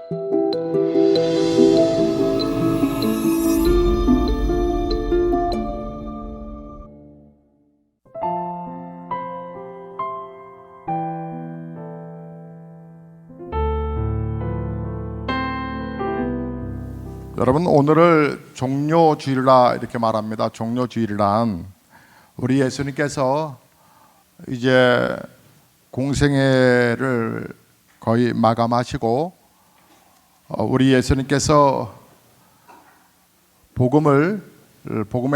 여러분, 오늘을 종료주일이라 이렇게 말합니다. 종료주일이란 우리 예수님께서 이제 공생애를 거의 마감하시고 우리 예수님께서 복음의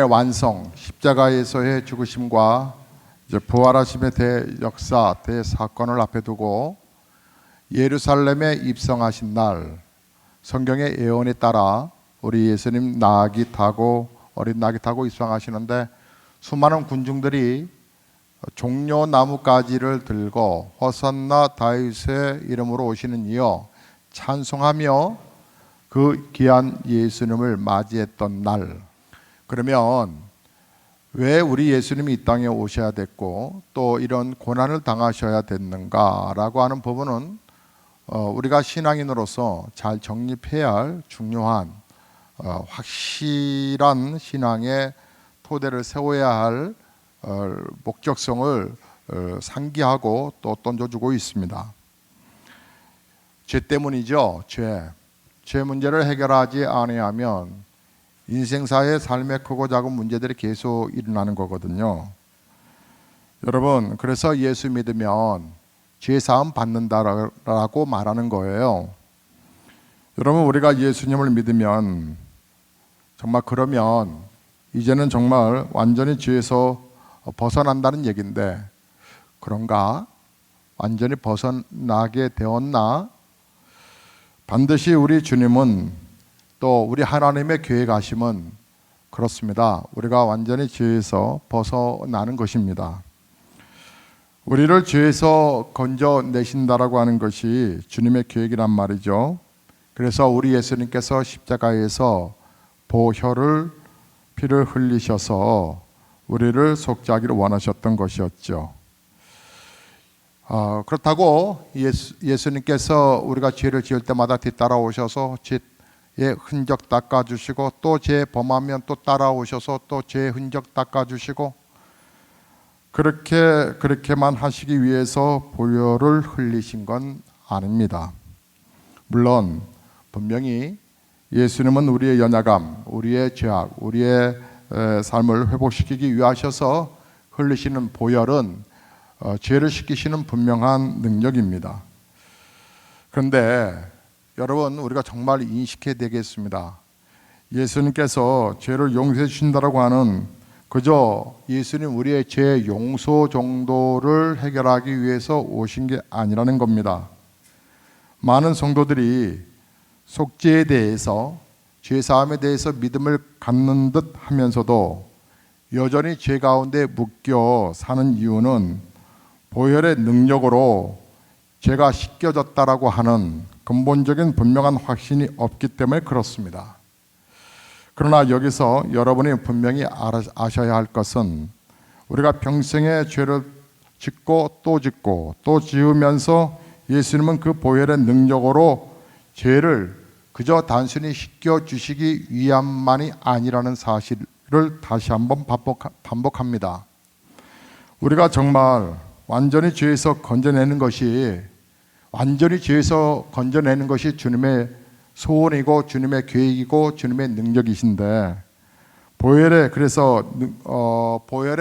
완성, 십자가에서의 죽으심과 이제 부활하심의 대역사, 대사건을 앞에 두고 예루살렘에 입성하신 날, 성경의 예언에 따라 우리 예수님 나귀 타고 어린 나귀 타고 입성하시는데 수많은 군중들이 종려 나뭇가지를 들고 호산나 다윗의 이름으로 오시는 이여 찬송하며 그 귀한 예수님을 맞이했던 날. 그러면 왜 우리 예수님이 이 땅에 오셔야 됐고 또 이런 고난을 당하셔야 됐는가라고 하는 부분은 우리가 신앙인으로서 잘 정립해야 할 중요한 확실한 신앙의 토대를 세워야 할 목적성을 상기하고 또 던져주고 있습니다. 죄 때문이죠. 죄 문제를 해결하지 아니하면 인생사의 삶의 크고 작은 문제들이 계속 일어나는 거거든요. 여러분, 그래서 예수 믿으면 죄사함 받는다라고 말하는 거예요. 여러분, 우리가 예수님을 믿으면 정말 그러면 이제는 정말 완전히 죄에서 벗어난다는 얘기인데 그런가? 완전히 벗어나게 되었나? 반드시 우리 주님은 또 우리 하나님의 계획하심은 그렇습니다. 우리가 완전히 죄에서 벗어나는 것입니다. 우리를 죄에서 건져내신다라고 하는 것이 주님의 계획이란 말이죠. 그래서 우리 예수님께서 십자가에서 피를 흘리셔서 우리를 속죄하기를 원하셨던 것이었죠. 그렇다고 예수님께서 우리가 죄를 지을 때마다 뒤따라오셔서 죄의 흔적 닦아주시고 또 죄 범하면 또 따라오셔서 또 죄의 흔적 닦아주시고 그렇게만 하시기 위해서 보혈을 흘리신 건 아닙니다. 물론 분명히 예수님은 우리의 연약함, 우리의 죄악, 우리의 삶을 회복시키기 위하셔서 흘리시는 보혈은 죄를 씻기시는 분명한 능력입니다. 그런데 여러분, 우리가 정말 인식해야 되겠습니다. 예수님께서 죄를 용서해 주신다라고 하는 그저 예수님 우리의 죄 용서 정도를 해결하기 위해서 오신 게 아니라는 겁니다. 많은 성도들이 속죄에 대해서, 죄사함에 대해서 믿음을 갖는 듯 하면서도 여전히 죄 가운데 묶여 사는 이유는 보혈의 능력으로 죄가 씻겨졌다라고 하는 근본적인 분명한 확신이 없기 때문에 그렇습니다. 그러나 여기서 여러분이 분명히 아셔야 할 것은 우리가 평생에 죄를 짓고 또 지으면서 예수님은 그 보혈의 능력으로 죄를 그저 단순히 씻겨주시기 위함만이 아니라는 사실을 다시 한번 반복합니다. 우리가 정말 완전히 죄에서 건져내는 것이 주님의 소원이고 주님의 계획이고 주님의 능력이신데 보혈의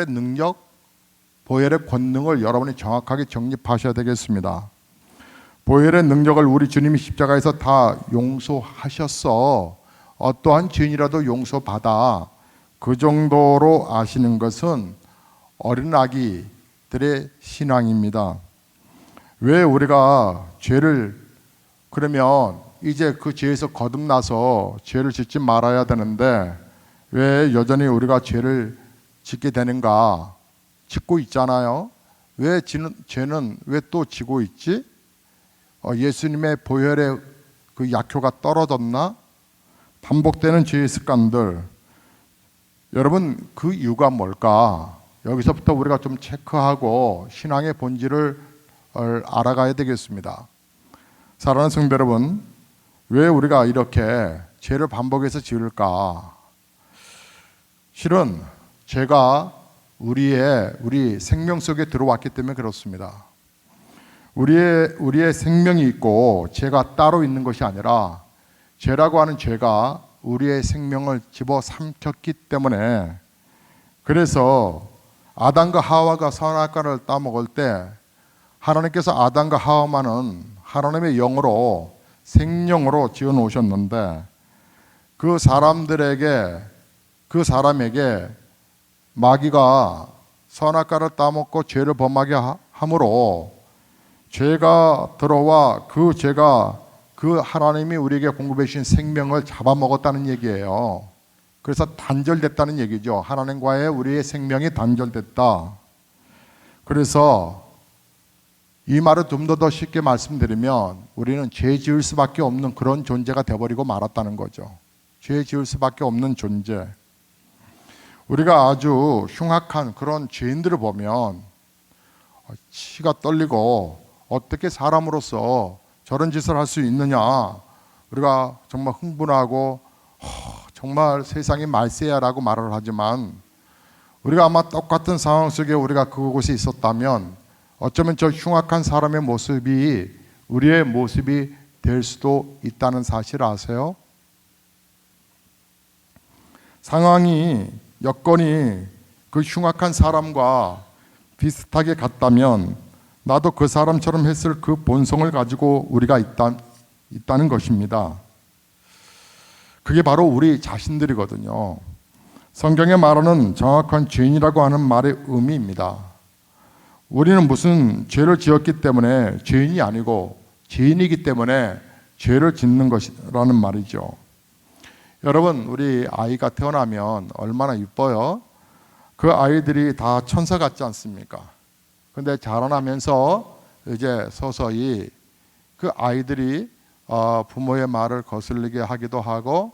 능력, 보혈의 권능을 여러분이 정확하게 정립하셔야 되겠습니다. 보혈의 능력을 우리 주님이 십자가에서 다 용서하셨어. 어떠한 죄인이라도 용서받아. 그 정도로 아시는 것은 어린아기들의 신앙입니다. 왜 우리가 그러면 이제 그 죄에서 거듭나서 죄를 짓지 말아야 되는데 왜 여전히 우리가 죄를 짓게 되는가? 짓고 있잖아요. 왜 죄는 왜 또 지고 있지? 예수님의 보혈의 그 약효가 떨어졌나? 반복되는 죄의 습관들. 여러분, 그 이유가 뭘까? 여기서부터 우리가 좀 체크하고 신앙의 본질을 알아가야 되겠습니다. 사랑하는 성도 여러분, 왜 우리가 이렇게 죄를 반복해서 지을까? 실은 죄가 우리 생명 속에 들어왔기 때문에 그렇습니다. 우리의 생명이 있고 죄가 따로 있는 것이 아니라 죄라고 하는 죄가 우리의 생명을 집어삼켰기 때문에, 그래서 아담과 하와가 선악과를 따먹을 때 하나님께서 아담과 하와만은 하나님의 영으로 생명으로 지어 놓으셨는데 그 사람에게 마귀가 선악과를 따먹고 죄를 범하게 함으로 죄가 들어와 그 죄가 그 하나님이 우리에게 공급해 주신 생명을 잡아먹었다는 얘기예요. 그래서 단절됐다는 얘기죠. 하나님과의 우리의 생명이 단절됐다. 그래서 이 말을 좀 더 쉽게 말씀드리면 우리는 죄 지을 수밖에 없는 그런 존재가 되어버리고 말았다는 거죠. 죄 지을 수밖에 없는 존재. 우리가 아주 흉악한 그런 죄인들을 보면 치가 떨리고 어떻게 사람으로서 저런 짓을 할 수 있느냐, 우리가 정말 흥분하고 정말 세상이 말세야라고 말을 하지만 우리가 아마 똑같은 상황 속에 우리가 그곳에 있었다면 어쩌면 저 흉악한 사람의 모습이 우리의 모습이 될 수도 있다는 사실 아세요? 상황이, 여건이 그 흉악한 사람과 비슷하게 같다면 나도 그 사람처럼 했을 그 본성을 가지고 우리가 있다는 것입니다. 그게 바로 우리 자신들이거든요. 성경에 말하는 정확한 죄인이라고 하는 말의 의미입니다. 우리는 무슨 죄를 지었기 때문에 죄인이 아니고 죄인이기 때문에 죄를 짓는 것이라는 말이죠. 여러분, 우리 아이가 태어나면 얼마나 이뻐요? 그 아이들이 다 천사 같지 않습니까? 근데 자라나면서 이제 서서히 그 아이들이 부모의 말을 거슬리게 하기도 하고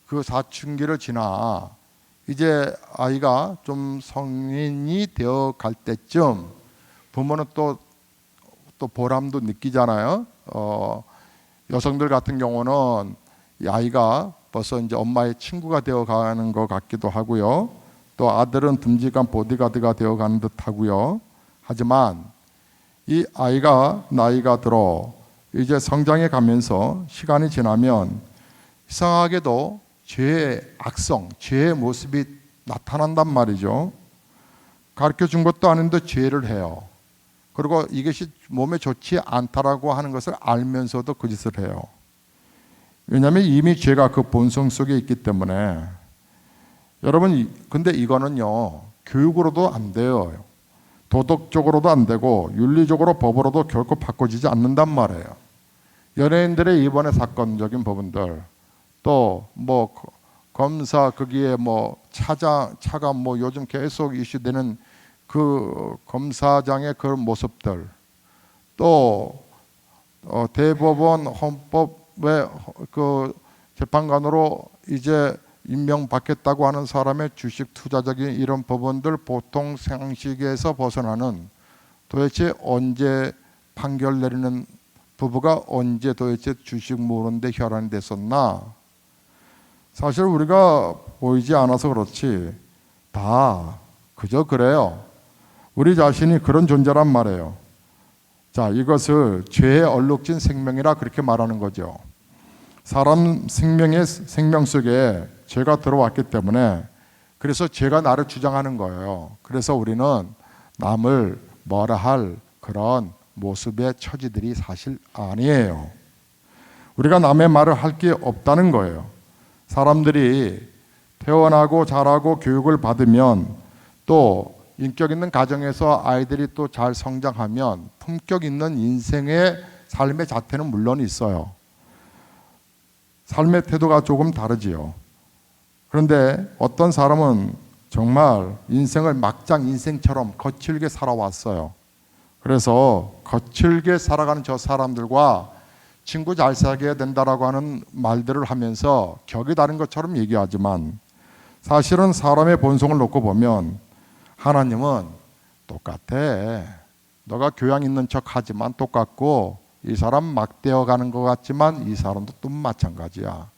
그 사춘기를 지나 이제 아이가 좀 성인이 되어 갈 때쯤 부모는 또 보람도 느끼잖아요. 여성들 같은 경우는 이 아이가 벌써 이제 엄마의 친구가 되어 가는 것 같기도 하고요. 또 아들은 듬직한 보디가드가 되어 가는 듯 하고요. 하지만 이 아이가 나이가 들어 이제 성장해 가면서 시간이 지나면 이상하게도 죄의 악성, 죄의 모습이 나타난단 말이죠. 가르쳐 준 것도 아닌데 죄를 해요. 그리고 이것이 몸에 좋지 않다라고 하는 것을 알면서도 그 짓을 해요. 왜냐하면 이미 죄가 그 본성 속에 있기 때문에. 여러분, 근데 이거는요, 교육으로도 안 돼요. 도덕적으로도 안 되고 윤리적으로 법으로도 결코 바꿔지지 않는단 말이에요. 연예인들의 이번에 사건적인 부분들, 또 뭐 검사 거기에 뭐 차가 뭐 요즘 계속 이슈되는 그 검사장의 그런 모습들, 또 대법원 헌법의 그 재판관으로 이제 임명받겠다고 하는 사람의 주식 투자적인 이런 부분들, 보통 상식에서 벗어나는, 도대체 언제 판결 내리는 부부가 언제 도대체 주식 모으는데 혈안이 됐었나? 사실 우리가 보이지 않아서 그렇지 다 그저 그래요. 우리 자신이 그런 존재란 말이에요. 자, 이것을 죄의 얼룩진 생명이라 그렇게 말하는 거죠. 사람 생명 속에 죄가 들어왔기 때문에, 그래서 죄가 나를 주장하는 거예요. 그래서 우리는 남을 뭐라 할 그런 모습의 처지들이 사실 아니에요. 우리가 남의 말을 할 게 없다는 거예요. 사람들이 태어나고 자라고 교육을 받으면, 또 인격 있는 가정에서 아이들이 또 잘 성장하면 품격 있는 인생의 삶의 자태는 물론 있어요. 삶의 태도가 조금 다르지요. 그런데 어떤 사람은 정말 인생을 막장 인생처럼 거칠게 살아왔어요. 그래서 거칠게 살아가는 저 사람들과 친구 잘 사귀어야 된다라고 하는 말들을 하면서 격이 다른 것처럼 얘기하지만, 사실은 사람의 본성을 놓고 보면 하나님은 똑같아. 너가 교양 있는 척 하지만 똑같고, 이 사람 막 되어가는 것 같지만 이 사람도 또 마찬가지야.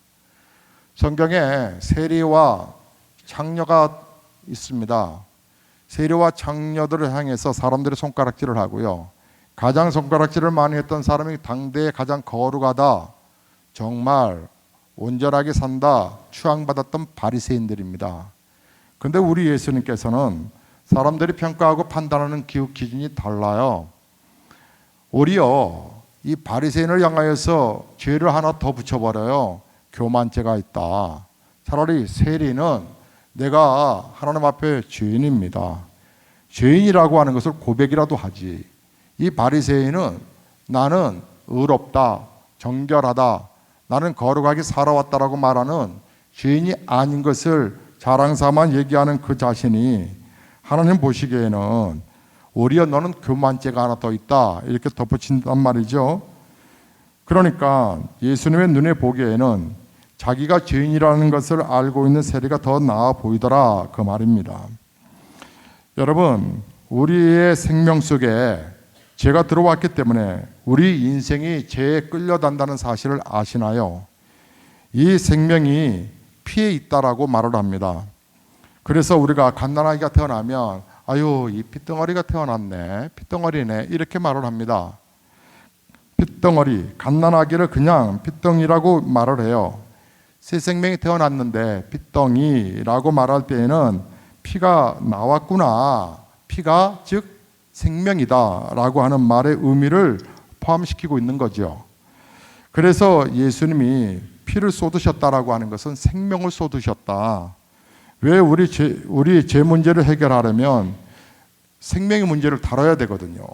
성경에 세리와 창녀가 있습니다. 세리와 창녀들을 향해서 사람들이 손가락질을 하고요. 가장 손가락질을 많이 했던 사람이 당대에 가장 거룩하다, 정말 온전하게 산다, 추앙받았던 바리새인들입니다. 그런데 우리 예수님께서는 사람들이 평가하고 판단하는 기준이 달라요. 오히려 이 바리새인을 향하여서 죄를 하나 더 붙여버려요. 교만죄가 있다. 차라리 세리는 내가 하나님 앞에 죄인입니다. 죄인이라고 하는 것을 고백이라도 하지. 이 바리새인은 나는 의롭다, 정결하다, 나는 거룩하게 살아왔다라고 말하는 죄인이 아닌 것을 자랑삼아 얘기하는 그 자신이 하나님 보시기에는 오히려 너는 교만죄가 하나 더 있다 이렇게 덧붙인단 말이죠. 그러니까 예수님의 눈에 보기에는 자기가 죄인이라는 것을 알고 있는 세리가 더 나아 보이더라 그 말입니다. 여러분, 우리의 생명 속에 죄가 들어왔기 때문에 우리 인생이 죄에 끌려단다는 사실을 아시나요? 이 생명이 피에 있다라고 말을 합니다. 그래서 우리가 갓난아기가 태어나면 아유 이 핏덩어리가 태어났네, 핏덩어리네 이렇게 말을 합니다. 핏덩어리, 갓난아기를 그냥 핏덩이라고 말을 해요. 새 생명이 태어났는데 핏덩이라고 말할 때에는 피가 나왔구나, 피가 즉 생명이다 라고 하는 말의 의미를 포함시키고 있는 거죠. 그래서 예수님이 피를 쏟으셨다라고 하는 것은 생명을 쏟으셨다. 왜 우리 죄 문제를 해결하려면 생명의 문제를 다뤄야 되거든요.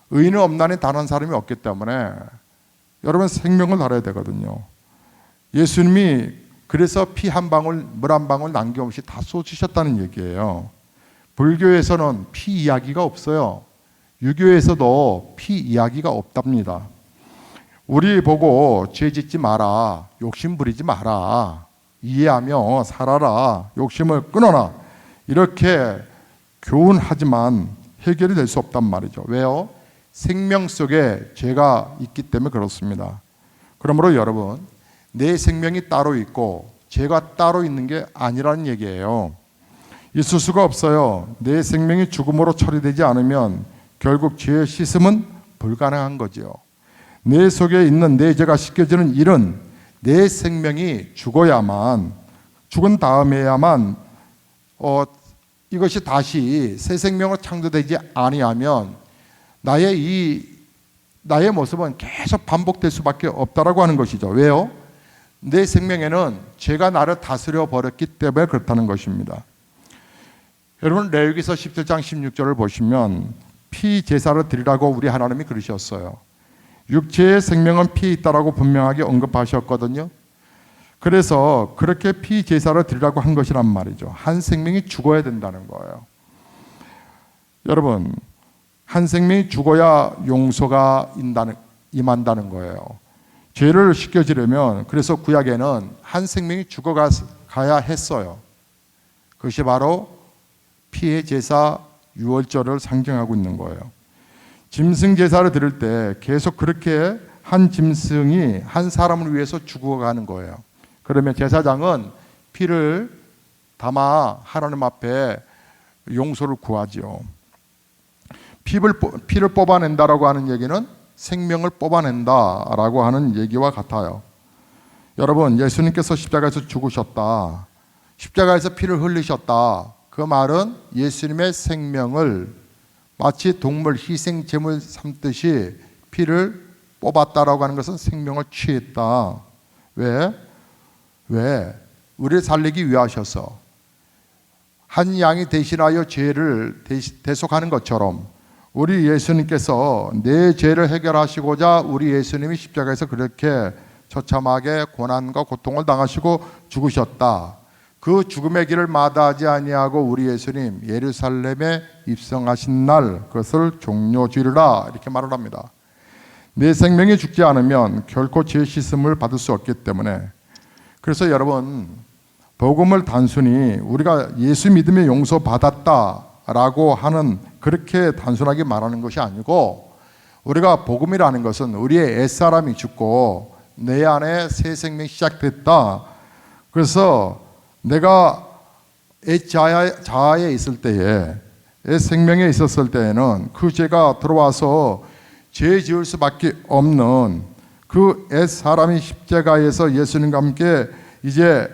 의인은 없나니 다른 사람이 없기 때문에 여러분 생명을 다뤄야 되거든요. 예수님이 그래서 피 한 방울, 물 한 방울 남김없이 다 쏟으셨다는 얘기예요. 불교에서는 피 이야기가 없어요. 유교에서도 피 이야기가 없답니다. 우리 보고 죄 짓지 마라, 욕심 부리지 마라, 이해하며 살아라, 욕심을 끊어라 이렇게 교훈하지만 해결이 될 수 없단 말이죠. 왜요? 생명 속에 죄가 있기 때문에 그렇습니다. 그러므로 여러분, 내 생명이 따로 있고 죄가 따로 있는 게 아니라는 얘기예요. 있을 수가 없어요. 내 생명이 죽음으로 처리되지 않으면 결국 죄의 씻음은 불가능한 거죠. 내 속에 있는 내 죄가 씻겨지는 일은 내 생명이 죽어야만, 죽은 다음에야만 이것이 다시 새 생명으로 창조되지 아니하면 나의 모습은 계속 반복될 수밖에 없다라고 하는 것이죠. 왜요? 내 생명에는 죄가 나를 다스려 버렸기 때문에 그렇다는 것입니다. 여러분, 레위기서 17장 16절을 보시면 피 제사를 드리라고 우리 하나님이 그러셨어요. 육체의 생명은 피에 있다라고 분명하게 언급하셨거든요. 그래서 그렇게 피 제사를 드리라고 한 것이란 말이죠. 한 생명이 죽어야 된다는 거예요. 여러분, 한 생명이 죽어야 용서가 임한다는 거예요. 죄를 씻겨지려면 그래서 구약에는 한 생명이 죽어가야 했어요. 그것이 바로 피의 제사 유월절을 상징하고 있는 거예요. 짐승 제사를 드릴 때 계속 그렇게 한 짐승이 한 사람을 위해서 죽어가는 거예요. 그러면 제사장은 피를 담아 하나님 앞에 용서를 구하죠. 피를 뽑아낸다라고 하는 얘기는 생명을 뽑아낸다라고 하는 얘기와 같아요. 여러분, 예수님께서 십자가에서 죽으셨다, 십자가에서 피를 흘리셨다, 그 말은 예수님의 생명을 마치 동물 희생 제물 삼듯이 피를 뽑았다라고 하는 것은 생명을 취했다. 왜? 우리를 살리기 위하셔서 한 양이 대신하여 죄를 대속하는 것처럼 우리 예수님께서 내 죄를 해결하시고자 우리 예수님이 십자가에서 그렇게 처참하게 고난과 고통을 당하시고 죽으셨다. 그 죽음의 길을 마다하지 아니하고 우리 예수님 예루살렘에 입성하신 날 그것을 종료지으라 이렇게 말을 합니다. 내 생명이 죽지 않으면 결코 죄 씻음을 받을 수 없기 때문에, 그래서 여러분, 복음을 단순히 우리가 예수 믿음의 용서 받았다라고 하는 그렇게 단순하게 말하는 것이 아니고 우리가 복음이라는 것은 우리의 옛사람이 죽고 내 안에 새 생명이 시작됐다. 그래서 내가 자아에 있을 때에, 옛 생명에 있었을 때에는 그 죄가 들어와서 죄 지을 수밖에 없는 그 옛 사람이 십자가에서 예수님과 함께 이제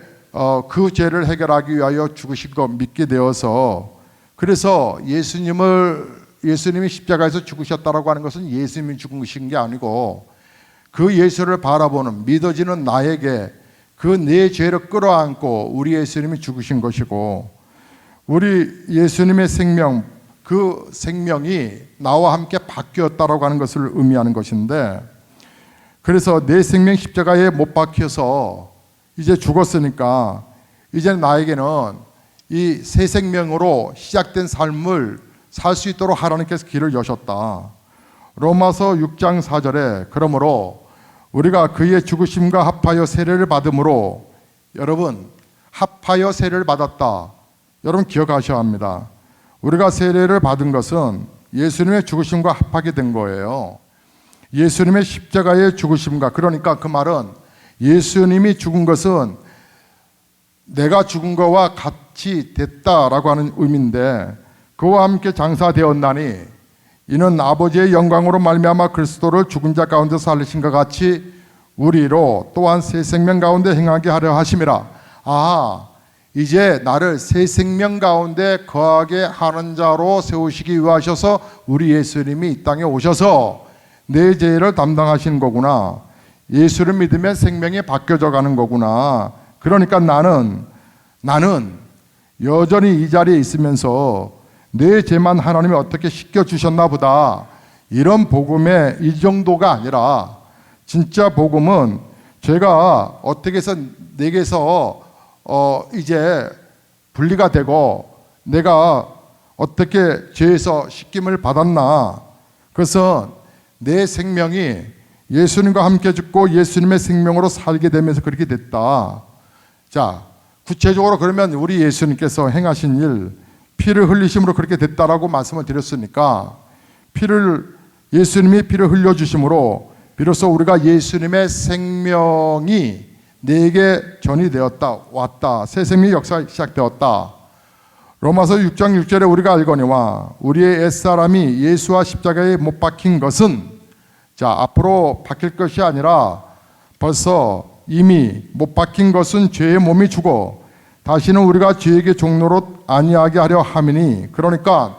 그 죄를 해결하기 위하여 죽으신 거 믿게 되어서, 그래서 예수님이 십자가에서 죽으셨다라고 하는 것은 예수님이 죽으신 게 아니고 그 예수를 바라보는 믿어지는 나에게 그 내 죄를 끌어안고 우리 예수님이 죽으신 것이고, 우리 예수님의 생명, 그 생명이 나와 함께 바뀌었다라고 하는 것을 의미하는 것인데, 그래서 내 생명 십자가에 못 박혀서 이제 죽었으니까 이제 나에게는 이 새 생명으로 시작된 삶을 살 수 있도록 하나님께서 길을 여셨다. 로마서 6장 4절에 그러므로 우리가 그의 죽으심과 합하여 세례를 받음으로, 여러분 합하여 세례를 받았다. 여러분 기억하셔야 합니다. 우리가 세례를 받은 것은 예수님의 죽으심과 합하게 된 거예요. 예수님의 십자가의 죽으심과, 그러니까 그 말은 예수님이 죽은 것은 내가 죽은 거와 같이 됐다라고 하는 의미인데, 그와 함께 장사되었나니 이는 아버지의 영광으로 말미암아 그리스도를 죽은 자 가운데 살리신 것 같이 우리로 또한 새 생명 가운데 행하게 하려 하심이라. 이제 나를 새 생명 가운데 거하게 하는 자로 세우시기 위하셔서 우리 예수님이 이 땅에 오셔서 내 죄를 담당하시는 거구나. 예수를 믿으면 생명이 바뀌어져 가는 거구나. 그러니까 나는 여전히 이 자리에 있으면서 내 죄만 하나님이 어떻게 씻겨주셨나 보다, 이런 복음의 이 정도가 아니라, 진짜 복음은 죄가 어떻게 해서 내게서 이제 분리가 되고 내가 어떻게 죄에서 씻김을 받았나. 그것은 내 생명이 예수님과 함께 죽고 예수님의 생명으로 살게 되면서 그렇게 됐다. 자, 구체적으로 그러면 우리 예수님께서 행하신 일, 피를 흘리심으로 그렇게 됐다라고 말씀을 드렸으니까, 예수님이 피를 흘려주심으로 비로소 우리가 예수님의 생명이 내게 전이되었다, 왔다, 새 생명의 역사가 시작되었다. 로마서 6장 6절에 우리가 알거니와 우리의 옛사람이 예수와 십자가에 못 박힌 것은, 자, 앞으로 박힐 것이 아니라 벌써 이미 못 박힌 것은 죄의 몸이 죽어 다시는 우리가 죄에게 종노릇 아니하게 하려 함이니, 그러니까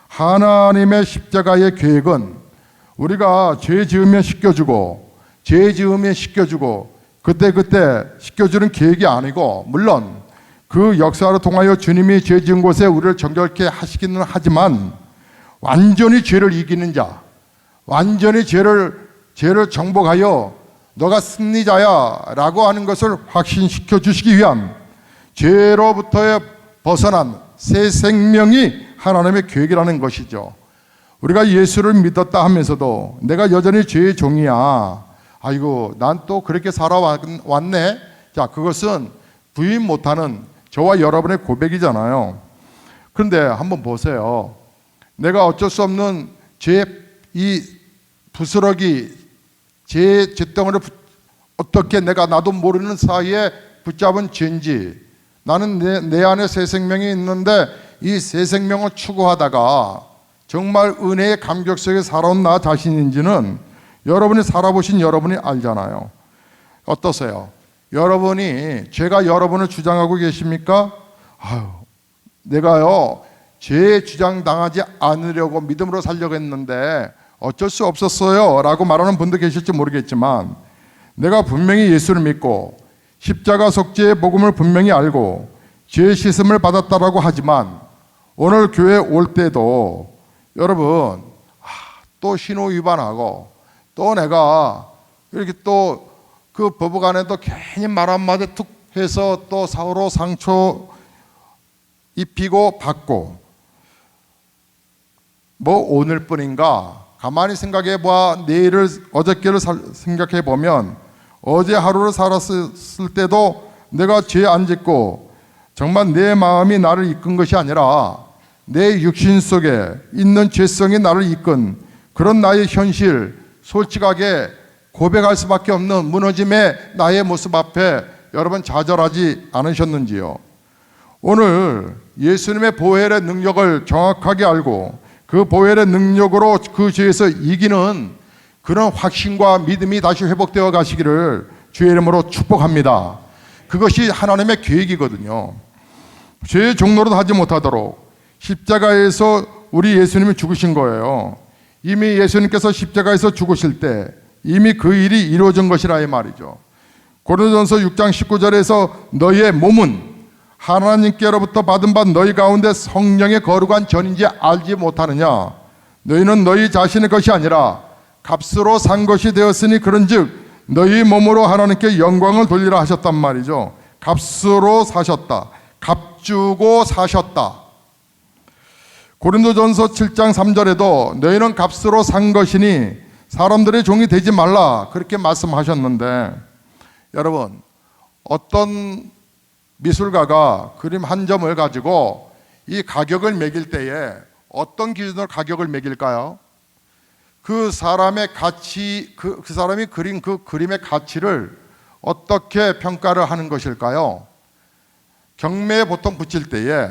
하나님의 십자가의 계획은 우리가 죄 지으면 씻겨주고, 죄 지으면 씻겨주고, 그때 씻겨주는 계획이 아니고, 물론 그 역사를 통하여 주님이 죄 지은 곳에 우리를 정결케 하시기는 하지만, 완전히 죄를 이기는 자, 완전히 죄를 정복하여 너가 승리자야 라고 하는 것을 확신시켜 주시기 위한 죄로부터의 벗어난 새 생명이 하나님의 계획이라는 것이죠. 우리가 예수를 믿었다 하면서도 내가 여전히 죄의 종이야, 아이고 난 또 그렇게 살아왔네. 자, 그것은 부인 못하는 저와 여러분의 고백이잖아요. 그런데 한번 보세요. 내가 어쩔 수 없는 이 부스러기, 죄덩어리를 어떻게 내가 나도 모르는 사이에 붙잡은 죄인지, 나는 내 안에 새 생명이 있는데 이 새 생명을 추구하다가 정말 은혜의 감격 속에 살아온 나 자신인지는 여러분이 살아보신 여러분이 알잖아요. 어떠세요? 죄가 여러분을 주장하고 계십니까? 내가요 죄에 주장당하지 않으려고 믿음으로 살려고 했는데 어쩔 수 없었어요 라고 말하는 분도 계실지 모르겠지만, 내가 분명히 예수를 믿고 십자가 속죄의 복음을 분명히 알고 죄 씻음을 받았다라고 하지만, 오늘 교회 올 때도 여러분 또 신호 위반하고, 또 내가 이렇게 또 그 법ық 안에도 괜히 말 한마디 툭 해서 또 서로 상처 입히고 받고, 뭐 오늘뿐인가? 가만히 생각해 봐. 어저께를 생각해 보면 어제 하루를 살았을 때도 내가 죄 안 짓고 정말 내 마음이 나를 이끈 것이 아니라 내 육신 속에 있는 죄성이 나를 이끈 그런 나의 현실 솔직하게 고백할 수밖에 없는 무너짐의 나의 모습 앞에 여러분 좌절하지 않으셨는지요? 오늘 예수님의 보혈의 능력을 정확하게 알고 그 보혈의 능력으로 그 죄에서 이기는 그런 확신과 믿음이 다시 회복되어 가시기를 주의 이름으로 축복합니다. 그것이 하나님의 계획이거든요. 죄의 종노릇 하지 못하도록 십자가에서 우리 예수님이 죽으신 거예요. 이미 예수님께서 십자가에서 죽으실 때 이미 그 일이 이루어진 것이라 이 말이죠. 고린도전서 6장 19절에서 너희의 몸은 하나님께로부터 받은 바 너희 가운데 성령의 거룩한 전인지 알지 못하느냐. 너희는 너희 자신의 것이 아니라 값으로 산 것이 되었으니 그런즉 너희 몸으로 하나님께 영광을 돌리라 하셨단 말이죠. 값으로 사셨다. 값 주고 사셨다. 고린도전서 7장 3절에도 너희는 값으로 산 것이니 사람들의 종이 되지 말라 그렇게 말씀하셨는데, 여러분 어떤 미술가가 그림 한 점을 가지고 이 가격을 매길 때에 어떤 기준으로 가격을 매길까요? 그 사람의 가치, 그 사람이 그린 그 그림의 가치를 어떻게 평가를 하는 것일까요? 경매에 보통 붙일 때에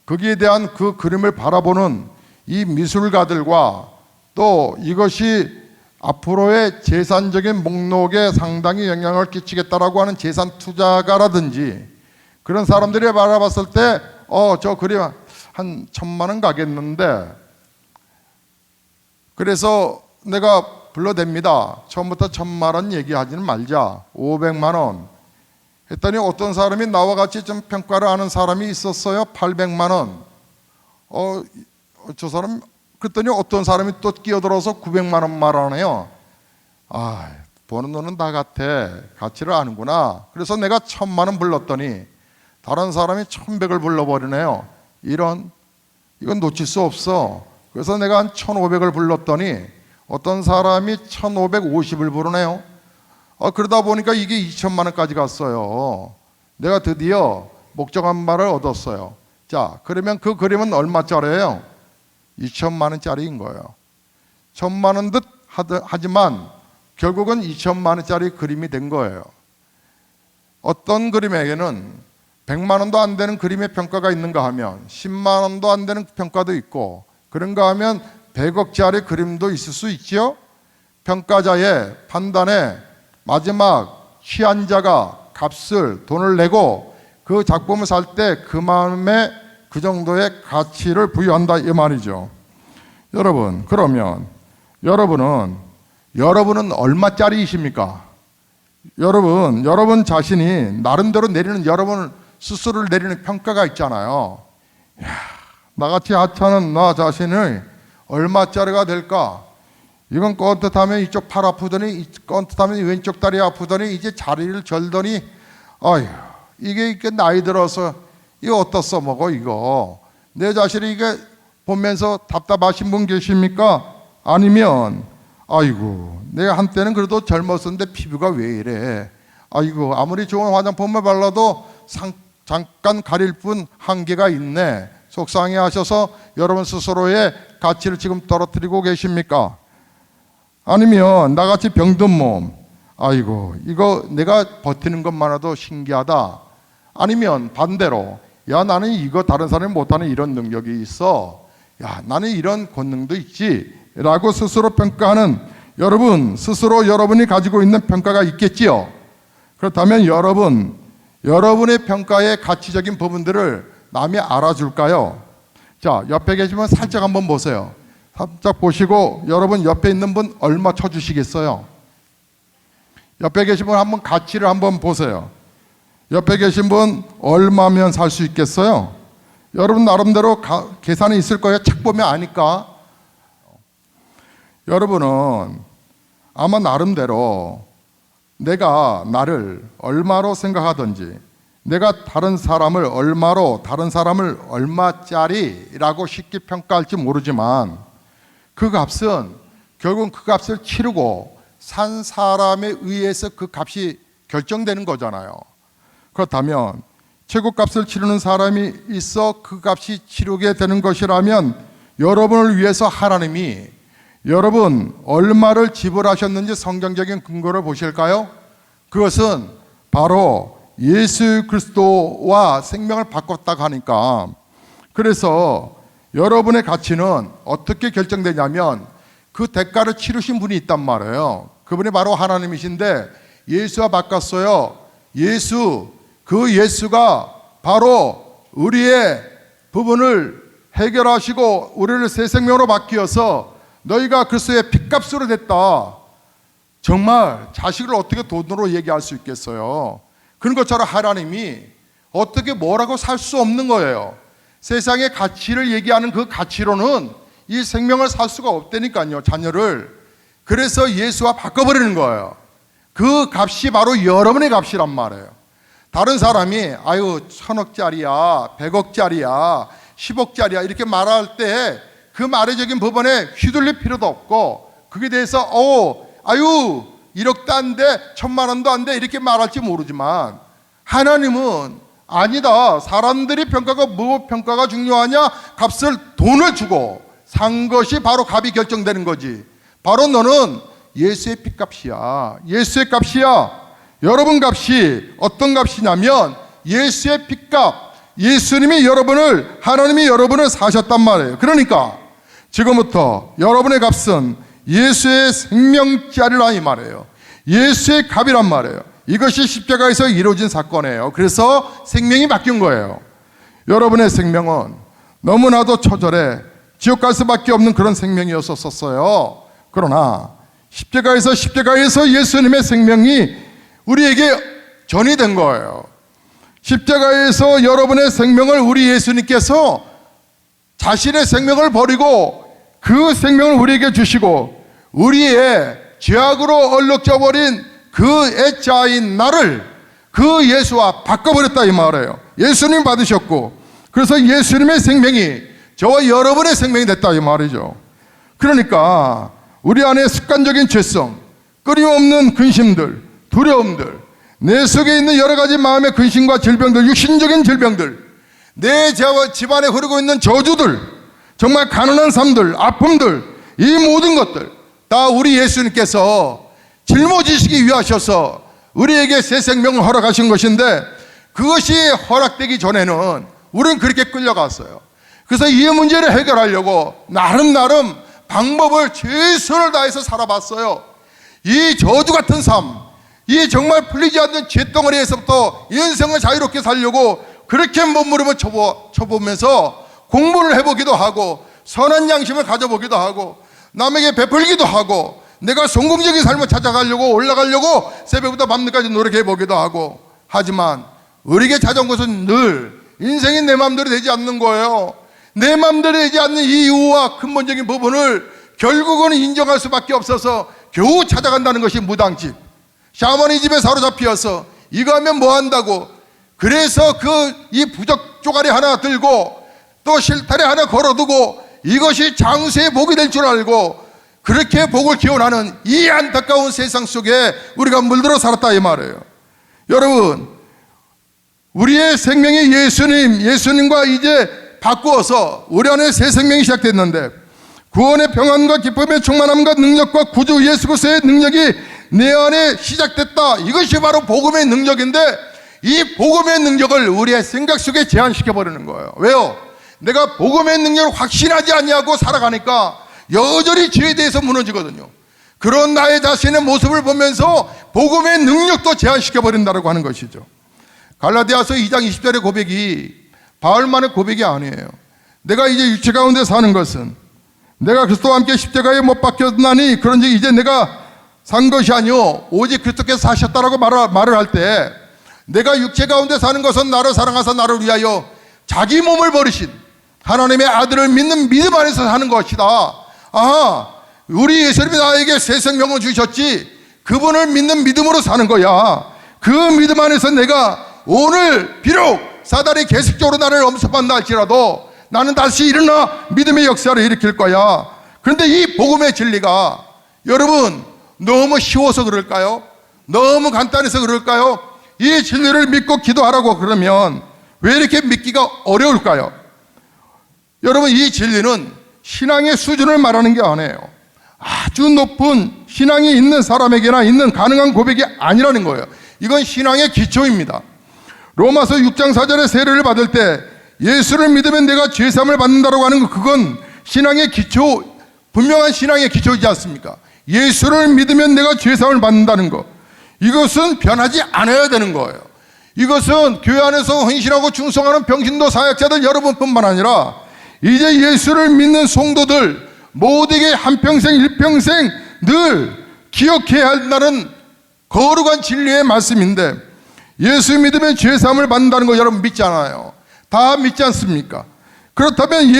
거기에 대한 그 그림을 바라보는 이 미술가들과 또 이것이 앞으로의 재산적인 목록에 상당히 영향을 끼치겠다라고 하는 재산 투자가라든지 그런 사람들이 바라봤을 때 저 그림 한 1,000만 원 가겠는데, 그래서 내가 불러댑니다. 처음부터 1,000만 원 얘기하지는 말자, 500만 원 했더니 어떤 사람이 나와 같이 좀 평가를 하는 사람이 있었어요. 800만 원. 저 사람, 그랬더니 어떤 사람이 또 끼어들어서 900만 원 말하네요. 버는 돈은 다 같아. 가치를 아는구나. 그래서 내가 1,000만 원 불렀더니 다른 사람이 1,100을 불러버리네요. 이건 놓칠 수 없어. 그래서 내가 한 1,500을 불렀더니 어떤 사람이 1,550을 부르네요. 그러다 보니까 이게 2,000만 원까지 갔어요. 내가 드디어 목적한 바를 얻었어요. 자, 그러면 그 그림은 얼마짜리예요? 2,000만 원짜리인 거예요. 1,000만 원 듯 하지만 결국은 2,000만 원짜리 그림이 된 거예요. 어떤 그림에게는 100만 원도 안 되는 그림의 평가가 있는가 하면 10만 원도 안 되는 평가도 있고, 그런가 하면 100억짜리 그림도 있을 수 있죠. 평가자의 판단에 마지막 취한 자가 값을, 돈을 내고 그 작품을 살 때 그만큼의 그 정도의 가치를 부여한다 이 말이죠. 여러분, 그러면 여러분은 얼마짜리이십니까? 여러분 자신이 나름대로 내리는, 여러분 스스로를 내리는 평가가 있잖아요. 나같이 하찮은 나 자신이 얼마짜리가 될까? 이건 껐듯하면 이쪽 팔 아프더니, 껐듯하면 왼쪽 다리 아프더니 이제 자리를 절더니 이게 나이 들어서 이거 어디다 써먹어 이거. 내 자신이 이게 보면서 답답하신 분 계십니까? 아니면 내가 한때는 그래도 젊었었는데 피부가 왜 이래, 아무리 좋은 화장품을 발라도 잠깐 가릴 뿐 한계가 있네, 속상해 하셔서 여러분 스스로의 가치를 지금 떨어뜨리고 계십니까? 아니면 나같이 병든 몸, 이거 내가 버티는 것만으로도 신기하다. 아니면 반대로 나는 이거 다른 사람이 못하는 이런 능력이 있어, 나는 이런 권능도 있지 라고 스스로 평가하는 여러분 스스로, 여러분이 가지고 있는 평가가 있겠지요. 그렇다면 여러분의 평가의 가치적인 부분들을 남이 알아줄까요? 자, 옆에 계시면 살짝 한번 보세요. 살짝 보시고 여러분 옆에 있는 분 얼마 쳐주시겠어요? 옆에 계신 분 한번 가치를 한번 보세요. 옆에 계신 분 얼마면 살 수 있겠어요? 여러분 나름대로 계산이 있을 거예요. 책 보면 아니까. 여러분은 아마 나름대로 내가 나를 얼마로 생각하든지, 내가 다른 사람을 얼마짜리라고 쉽게 평가할지 모르지만 그 값은 결국은 그 값을 치르고 산 사람에 의해서 그 값이 결정되는 거잖아요. 그렇다면 최고값을 치르는 사람이 있어 그 값이 치르게 되는 것이라면 여러분을 위해서 하나님이 여러분, 얼마를 지불하셨는지 성경적인 근거를 보실까요? 그것은 바로 예수 그리스도와 생명을 바꿨다고 하니까. 그래서 여러분의 가치는 어떻게 결정되냐면 그 대가를 치르신 분이 있단 말이에요. 그분이 바로 하나님이신데 예수와 바꿨어요. 그 예수가 바로 우리의 부분을 해결하시고 우리를 새 생명으로 바뀌어서 너희가 그리스도의 핏값으로 됐다. 정말 자식을 어떻게 돈으로 얘기할 수 있겠어요? 그런 것처럼 하나님이 어떻게 뭐라고 살 수 없는 거예요. 세상의 가치를 얘기하는 그 가치로는 이 생명을 살 수가 없다니까요, 자녀를. 그래서 예수와 바꿔버리는 거예요. 그 값이 바로 여러분의 값이란 말이에요. 다른 사람이 아유 1000억짜리야 100억짜리야 10억짜리야 이렇게 말할 때 그 말의적인 부분에 휘둘릴 필요도 없고 그게 대해서 아유 1억도 안 돼 1000만 원도 안 돼 이렇게 말할지 모르지만 하나님은 아니다. 사람들이 뭐 평가가 중요하냐? 값을 돈을 주고 산 것이 바로 값이 결정되는 거지. 바로 너는 예수의 핏값이야. 예수의 값이야. 여러분 값이 어떤 값이냐면 예수의 핏값. 예수님이 하나님이 여러분을 사셨단 말이에요. 그러니까 지금부터 여러분의 값은 예수의 생명짜리라 이 말이에요. 예수의 값이란 말이에요. 이것이 십자가에서 이루어진 사건이에요. 그래서 생명이 바뀐 거예요. 여러분의 생명은 너무나도 처절해 지옥 갈 수밖에 없는 그런 생명이었었어요. 그러나 십자가에서 예수님의 생명이 우리에게 전이된 거예요. 십자가에서 여러분의 생명을 우리 예수님께서 자신의 생명을 버리고 그 생명을 우리에게 주시고 우리의 죄악으로 얼룩져 버린 그 애자인 나를 그 예수와 바꿔버렸다 이 말이에요. 예수님 받으셨고 그래서 예수님의 생명이 저와 여러분의 생명이 됐다 이 말이죠. 그러니까 우리 안에 습관적인 죄성, 끊임없는 근심들, 두려움들, 내 속에 있는 여러 가지 마음의 근심과 질병들, 육신적인 질병들, 내 집안에 흐르고 있는 저주들, 정말 가난한 삶들, 아픔들, 이 모든 것들 다 우리 예수님께서 짊어지시기 위하셔서 우리에게 새 생명을 허락하신 것인데 그것이 허락되기 전에는 우리는 그렇게 끌려갔어요. 그래서 이 문제를 해결하려고 나름 방법을 최선을 다해서 살아봤어요. 이 저주 같은 삶, 이 정말 풀리지 않는 죄덩어리에서부터 인생을 자유롭게 살려고 그렇게 몸부림을 쳐보면서 공부를 해보기도 하고 선한 양심을 가져보기도 하고 남에게 베풀기도 하고 내가 성공적인 삶을 찾아가려고 올라가려고 새벽부터 밤늦게까지 노력해보기도 하고 하지만 우리에게 찾아온 것은 늘 인생이 내 마음대로 되지 않는 거예요. 내 마음대로 되지 않는 이 이유와 근본적인 부분을 결국은 인정할 수밖에 없어서 겨우 찾아간다는 것이 무당집, 샤머니 집에 사로잡혀서 이거 하면 뭐 한다고 그래서 이 부적 쪼가리 하나 들고 또 실타래 하나 걸어두고 이것이 장수의 복이 될 줄 알고 그렇게 복을 기원하는 이 안타까운 세상 속에 우리가 물들어 살았다 이 말이에요. 여러분 우리의 생명이 예수님과 이제 바꾸어서 우리 안에 새 생명이 시작됐는데 구원의 평안과 기쁨의 충만함과 능력과 구주 예수 그리스도의 능력이 내 안에 시작됐다. 이것이 바로 복음의 능력인데 이 복음의 능력을 우리의 생각 속에 제한시켜버리는 거예요. 왜요? 내가 복음의 능력을 확신하지 않냐고 살아가니까 여전히 죄에 대해서 무너지거든요. 그런 나의 자신의 모습을 보면서 복음의 능력도 제한시켜버린다고 하는 것이죠. 갈라디아서 2장 20절의 고백이 바울만의 고백이 아니에요. 내가 이제 육체 가운데 사는 것은 내가 그리스도와 함께 십자가에 못 박혔나니 그런즉 이제 내가 산 것이 아니요 오직 그리스도께서 사셨다라고 말을 할 때 내가 육체 가운데 사는 것은 나를 사랑하사 나를 위하여 자기 몸을 버리신 하나님의 아들을 믿는 믿음 안에서 사는 것이다. 우리 예수님이 나에게 새 생명을 주셨지 그분을 믿는 믿음으로 사는 거야. 그 믿음 안에서 내가 오늘 비록 사단이 계속적으로 나를 엄습한다 할지라도 나는 다시 일어나 믿음의 역사를 일으킬 거야. 그런데 이 복음의 진리가 여러분 너무 쉬워서 그럴까요? 너무 간단해서 그럴까요? 이 진리를 믿고 기도하라고 그러면 왜 이렇게 믿기가 어려울까요? 여러분 이 진리는 신앙의 수준을 말하는 게 아니에요. 아주 높은 신앙이 있는 사람에게나 있는 가능한 고백이 아니라는 거예요. 이건 신앙의 기초입니다. 로마서 6장 4절에 세례를 받을 때 예수를 믿으면 내가 죄사함을 받는다라고 하는 거, 그건 신앙의 기초, 분명한 신앙의 기초이지 않습니까? 예수를 믿으면 내가 죄사함을 받는다는 거, 이것은 변하지 않아야 되는 거예요. 이것은 교회 안에서 헌신하고 충성하는 병신도 사역자들 여러분뿐만 아니라 이제 예수를 믿는 성도들 모두에게 한평생 일평생 늘 기억해야 한다는 거룩한 진리의 말씀인데, 예수 믿으면 죄사함을 받는다는 거 여러분 믿지 않아요? 다 믿지 않습니까? 그렇다면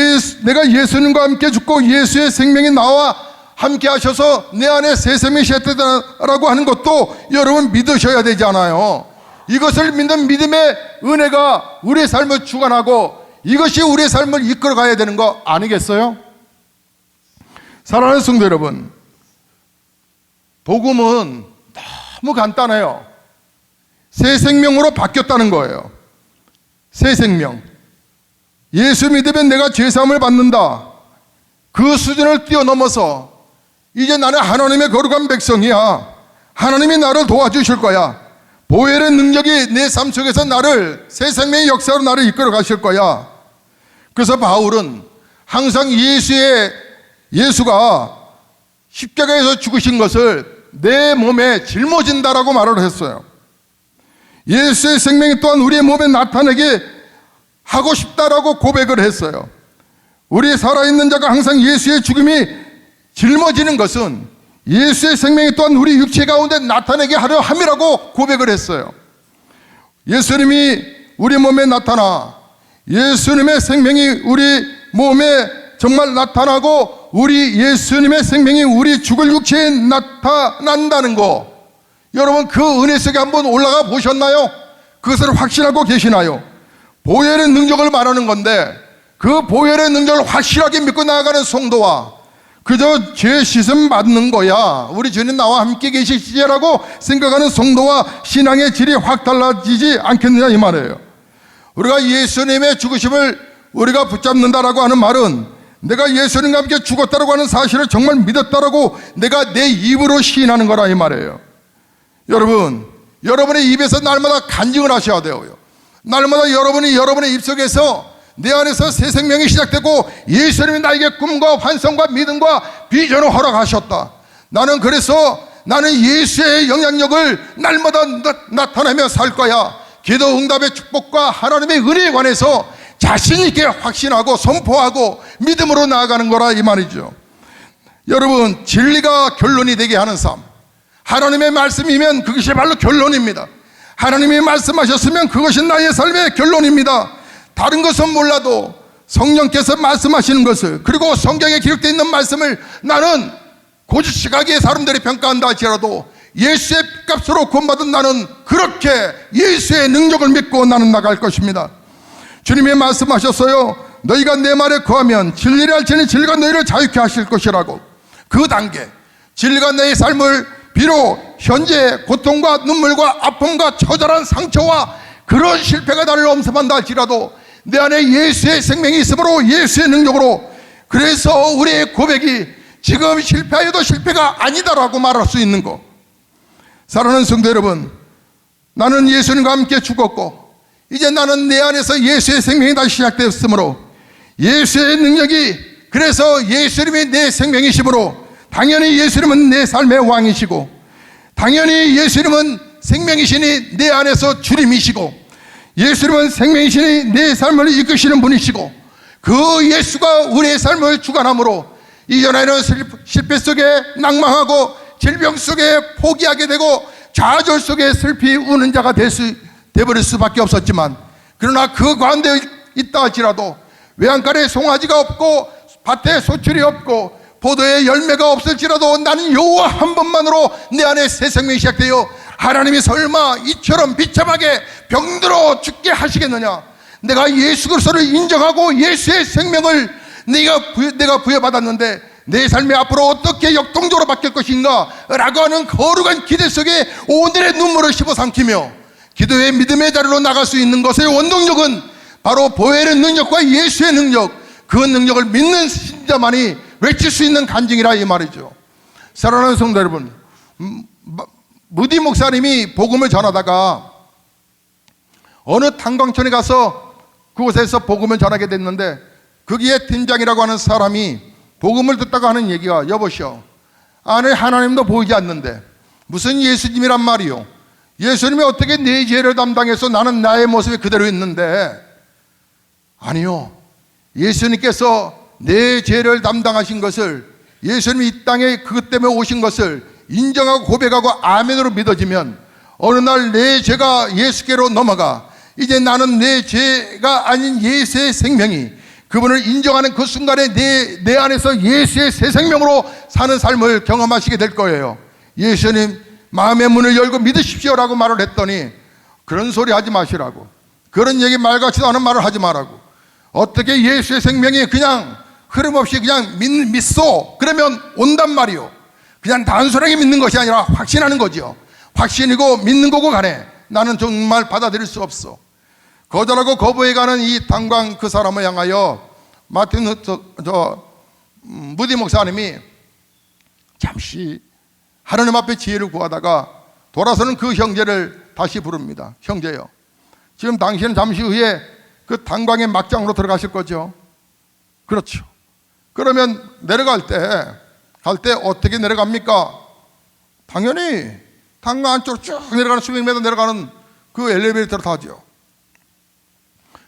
내가 예수님과 함께 죽고 예수의 생명이 나와 함께 하셔서 내 안에 새 생명이 시작되다라고 하는 것도 여러분 믿으셔야 되지 않아요? 이것을 믿는 믿음의 은혜가 우리의 삶을 주관하고 이것이 우리의 삶을 이끌어가야 되는 거 아니겠어요? 사랑하는 성도 여러분, 복음은 너무 간단해요. 새 생명으로 바뀌었다는 거예요. 새 생명. 예수 믿으면 내가 죄사함을 받는다. 그 수준을 뛰어넘어서 이제 나는 하나님의 거룩한 백성이야. 하나님이 나를 도와주실 거야. 보혈의 능력이 내 삶 속에서 나를 새 생명의 역사로 나를 이끌어 가실 거야. 그래서 바울은 항상 예수가 십자가에서 죽으신 것을 내 몸에 짊어진다라고 말을 했어요. 예수의 생명이 또한 우리의 몸에 나타나게 하고 싶다라고 고백을 했어요. 우리 살아있는 자가 항상 예수의 죽음이 짊어지는 것은 예수의 생명이 또한 우리 육체 가운데 나타나게 하려 함이라고 고백을 했어요. 예수님이 우리 몸에 나타나 예수님의 생명이 우리 몸에 정말 나타나고 우리 예수님의 생명이 우리 죽을 육체에 나타난다는 거, 여러분 그 은혜 속에 한번 올라가 보셨나요? 그것을 확신하고 계시나요? 보혈의 능력을 말하는 건데 그 보혈의 능력을 확실하게 믿고 나아가는 성도와 그저 죄 씻음 받는 거야, 우리 주님 나와 함께 계시지라고 생각하는 성도와 신앙의 질이 확 달라지지 않겠느냐 이 말이에요. 우리가 예수님의 죽으심을 우리가 붙잡는다라고 하는 말은 내가 예수님과 함께 죽었다라고 하는 사실을 정말 믿었다라고 내가 내 입으로 시인하는 거라 이 말이에요. 여러분, 여러분의 입에서 날마다 간증을 하셔야 돼요. 날마다 여러분의 입속에서 내 안에서 새 생명이 시작되고 예수님이 나에게 꿈과 환상과 믿음과 비전을 허락하셨다. 나는 예수의 영향력을 날마다 나타내며 살 거야. 기도 응답의 축복과 하나님의 은혜에 관해서 자신 있게 확신하고 선포하고 믿음으로 나아가는 거라 이 말이죠. 여러분, 진리가 결론이 되게 하는 삶, 하나님의 말씀이면 그것이 바로 결론입니다. 하나님이 말씀하셨으면 그것이 나의 삶의 결론입니다. 다른 것은 몰라도 성령께서 말씀하시는 것을, 그리고 성경에 기록되어 있는 말씀을 나는 고지식하게 사람들이 평가한다 할지라도 예수의 값으로 구원받은 나는 그렇게 예수의 능력을 믿고 나는 나갈 것입니다. 주님이 말씀하셨어요. 너희가 내 말에 거하면 진리를 알지니 진리가 너희를 자유케 하실 것이라고. 그 단계, 진리가 너의 삶을 비록 현재 고통과 눈물과 아픔과 처절한 상처와 그런 실패가 나를 엄습한다 할지라도 내 안에 예수의 생명이 있으므로 예수의 능력으로, 그래서 우리의 고백이 지금 실패하여도 실패가 아니다라고 말할 수 있는 것. 사랑하는 성도 여러분, 나는 예수님과 함께 죽었고 이제 나는 내 안에서 예수의 생명이 다시 시작되었으므로 예수의 능력이, 그래서 예수님이 내 생명이시므로 당연히 예수님은 내 삶의 왕이시고 당연히 예수님은 생명이시니 내 안에서 주님이시고 예수님은 생명이시니 내 삶을 이끄시는 분이시고 그 예수가 우리의 삶을 주관함으로 이전에는 실패 속에 낭망하고 질병 속에 포기하게 되고 좌절 속에 슬피 우는 자가 되버릴 수밖에 없었지만, 그러나 그 가운데 있다 할지라도 외양간에 송아지가 없고 밭에 소출이 없고 포도에 열매가 없을지라도 나는 여호와 한 번만으로 내 안에 새 생명이 시작되어 하나님이 설마 이처럼 비참하게 병들어 죽게 하시겠느냐. 내가 예수 그리스도를 인정하고 예수의 생명을 내가 부여받았는데 내 삶이 앞으로 어떻게 역동적으로 바뀔 것인가 라고 하는 거룩한 기대 속에 오늘의 눈물을 씹어삼키며 기도의 믿음의 자리로 나갈 수 있는 것의 원동력은 바로 보혈의 능력과 예수의 능력, 그 능력을 믿는 신자만이 외칠 수 있는 간증이라 이 말이죠. 사랑하는 성도 여러분, 무디 목사님이 복음을 전하다가 어느 탄광촌에 가서 그곳에서 복음을 전하게 됐는데, 거기에 팀장이라고 하는 사람이 복음을 듣다가 하는 얘기가, 여보시오, 안에 하나님도 보이지 않는데 무슨 예수님이란 말이요? 예수님이 어떻게 내 죄를 담당해서 나는 나의 모습이 그대로 있는데? 아니요, 예수님께서 내 죄를 담당하신 것을, 예수님이 이 땅에 그것 때문에 오신 것을 인정하고 고백하고 아멘으로 믿어지면 어느 날 내 죄가 예수께로 넘어가 이제 나는 내 죄가 아닌 예수의 생명이, 그분을 인정하는 그 순간에 내 안에서 예수의 새 생명으로 사는 삶을 경험하시게 될 거예요. 예수님 마음의 문을 열고 믿으십시오라고 말을 했더니, 그런 소리 하지 마시라고, 그런 얘기 말 같지도 않은 말을 하지 말라고, 어떻게 예수의 생명이 그냥 흐름 없이 그냥 믿소 그러면 온단 말이요. 그냥 단순하게 믿는 것이 아니라 확신하는 거죠. 확신이고 믿는 거고 간에 나는 정말 받아들일 수 없어. 거절하고 거부해가는 이 탄광 그 사람을 향하여 무디 목사님이 잠시 하나님 앞에 지혜를 구하다가 돌아서는 그 형제를 다시 부릅니다. 형제요, 지금 당신은 잠시 후에 그 탄광의 막장으로 들어가실 거죠? 그렇죠. 그러면 내려갈 때 어떻게 내려갑니까? 당연히 탄광 안쪽으로 쭉 내려가는, 수백 미터 내려가는 그 엘리베이터를 타죠.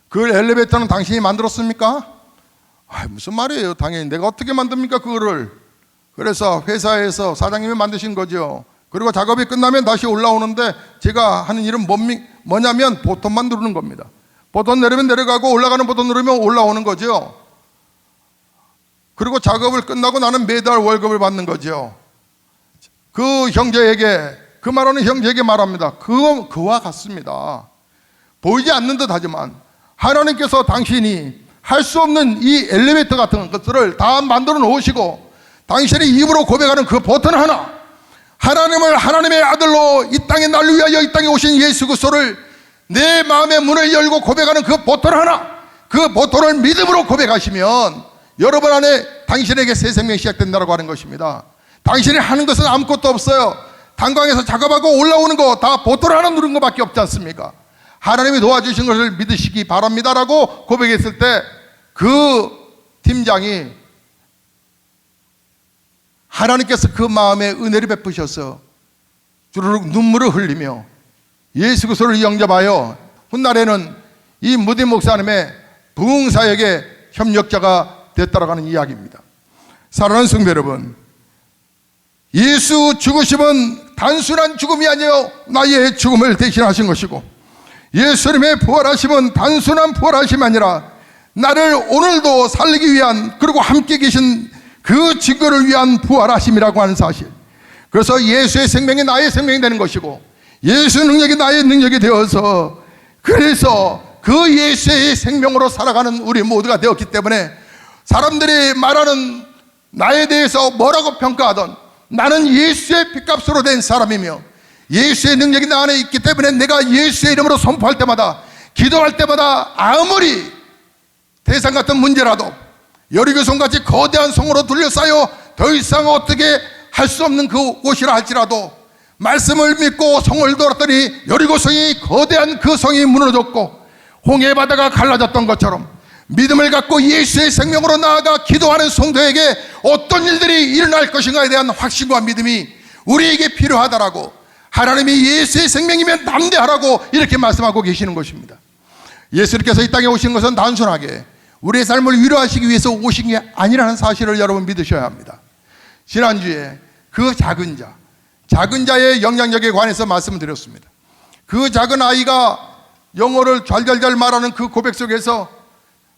그 엘리베이터는 당신이 만들었습니까? 무슨 말이에요. 당연히 내가 어떻게 만듭니까 그거를. 그래서 회사에서 사장님이 만드신 거죠. 그리고 작업이 끝나면 다시 올라오는데, 제가 하는 일은 뭐냐면 버튼만 누르는 겁니다. 버튼 내리면 내려가고 올라가는 버튼 누르면 올라오는 거죠. 그리고 작업을 끝나고 나는 매달 월급을 받는 거죠. 그 형제에게, 그 말하는 형제에게 말합니다. 그와 같습니다. 보이지 않는 듯 하지만 하나님께서 당신이 할 수 없는 이 엘리베이터 같은 것들을 다 만들어 놓으시고, 당신이 입으로 고백하는 그 버튼 하나, 하나님을 하나님의 아들로 이 땅에 나를 위하여 이 땅에 오신 예수 그리스도를 내 마음의 문을 열고 고백하는 그 버튼 하나, 그 버튼을 믿음으로 고백하시면 여러분 안에 당신에게 새 생명이 시작된다고 하는 것입니다. 당신이 하는 것은 아무것도 없어요. 탄광에서 작업하고 올라오는 거 다 버튼 하나 누른 것밖에 없지 않습니까? 하나님이 도와주신 것을 믿으시기 바랍니다라고 고백했을 때 그 팀장이 하나님께서 그 마음에 은혜를 베푸셔서 주르륵 눈물을 흘리며 예수 그리스도를 영접하여 훗날에는 이 무디 목사님의 부흥사역의 협력자가 됐다라고 하는 이야기입니다. 사랑하는 성도 여러분, 예수 죽으심은 단순한 죽음이 아니요 나의 죽음을 대신하신 것이고, 예수님의 부활하심은 단순한 부활하심이 아니라 나를 오늘도 살리기 위한, 그리고 함께 계신 그 증거를 위한 부활하심이라고 하는 사실. 그래서 예수의 생명이 나의 생명이 되는 것이고, 예수의 능력이 나의 능력이 되어서, 그래서 그 예수의 생명으로 살아가는 우리 모두가 되었기 때문에 사람들이 말하는 나에 대해서 뭐라고 평가하던 나는 예수의 핏값으로 된 사람이며 예수의 능력이 나 안에 있기 때문에 내가 예수의 이름으로 선포할 때마다, 기도할 때마다, 아무리 대상 같은 문제라도 여리고성같이 거대한 성으로 둘러싸여 더 이상 어떻게 할 수 없는 그 곳이라 할지라도 말씀을 믿고 성을 돌았더니 여리고성이, 거대한 그 성이 무너졌고 홍해 바다가 갈라졌던 것처럼 믿음을 갖고 예수의 생명으로 나아가 기도하는 성도에게 어떤 일들이 일어날 것인가에 대한 확신과 믿음이 우리에게 필요하다라고, 하나님이 예수의 생명이면 담대하라고 이렇게 말씀하고 계시는 것입니다. 예수님께서 이 땅에 오신 것은 단순하게 우리의 삶을 위로하시기 위해서 오신 게 아니라는 사실을 여러분 믿으셔야 합니다. 지난주에 그 작은 자의 영향력에 관해서 말씀을 드렸습니다. 그 작은 아이가 영어를 잘잘잘 말하는 그 고백 속에서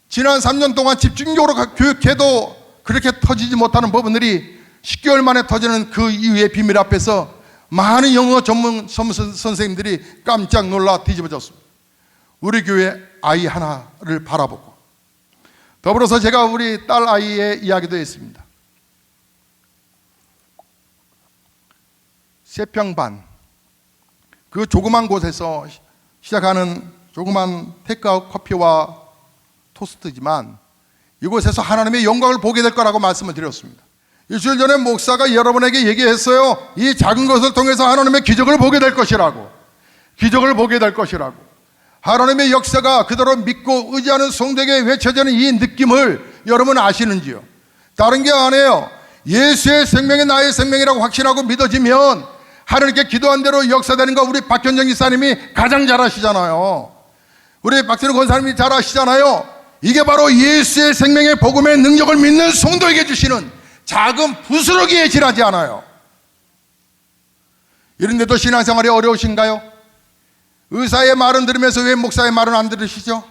지난 3년 동안 집중적으로 교육해도 그렇게 터지지 못하는 부분들이 10개월 만에 터지는 그 이유의 비밀 앞에서 많은 영어 전문 선생님들이 깜짝 놀라 뒤집어졌습니다. 우리 교회 아이 하나를 바라보고, 더불어서 제가 우리 딸 아이의 이야기도 했습니다. 3평 반, 그 조그만 곳에서 시작하는 조그만 테이크아웃 커피와 토스트지만 이곳에서 하나님의 영광을 보게 될 거라고 말씀을 드렸습니다. 일주일 전에 목사가 여러분에게 얘기했어요. 이 작은 것을 통해서 하나님의 기적을 보게 될 것이라고. 기적을 보게 될 것이라고. 하나님의 역사가 그대로 믿고 의지하는 성도에게 외쳐지는 이 느낌을 여러분 아시는지요? 다른 게 아니에요. 예수의 생명이 나의 생명이라고 확신하고 믿어지면 하나님께 기도한 대로 역사되는 거 우리 박현정 기사님이 가장 잘 아시잖아요. 우리 박진우 권사님이 잘 아시잖아요. 이게 바로 예수의 생명의 복음의 능력을 믿는 성도에게 주시는 작은 부스러기에 지나지 않아요. 이런데도 신앙생활이 어려우신가요? 의사의 말은 들으면서 왜 목사의 말은 안 들으시죠?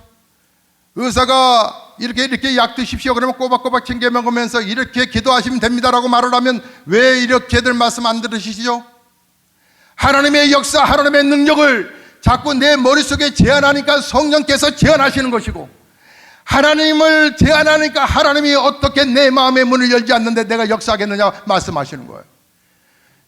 의사가 이렇게 약 드십시오 그러면 꼬박꼬박 챙겨 먹으면서 이렇게 기도하시면 됩니다라고 말을 하면 왜 이렇게들 말씀 안 들으시죠? 하나님의 역사, 하나님의 능력을 자꾸 내 머릿속에 제안하니까 성령께서 제안하시는 것이고, 하나님을 제안하니까 하나님이 어떻게 내 마음의 문을 열지 않는데 내가 역사하겠느냐 말씀하시는 거예요.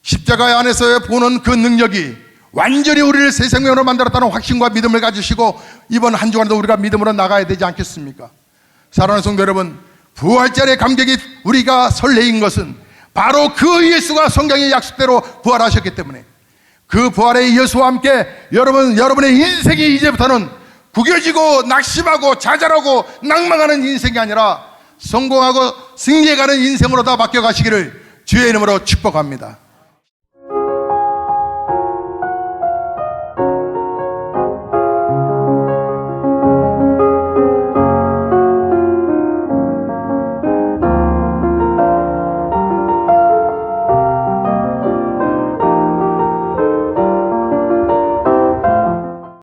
십자가 안에서 보는 그 능력이 완전히 우리를 새 생명으로 만들었다는 확신과 믿음을 가지시고 이번 한 주간도 우리가 믿음으로 나가야 되지 않겠습니까? 사랑하는 성도 여러분, 부활절의 감격이 우리가 설레인 것은 바로 그 예수가 성경의 약속대로 부활하셨기 때문에, 그 부활의 예수와 함께 여러분의 인생이 이제부터는 구겨지고 낙심하고 좌절하고 낭망하는 인생이 아니라 성공하고 승리해가는 인생으로 다 바뀌어 가시기를 주의 이름으로 축복합니다.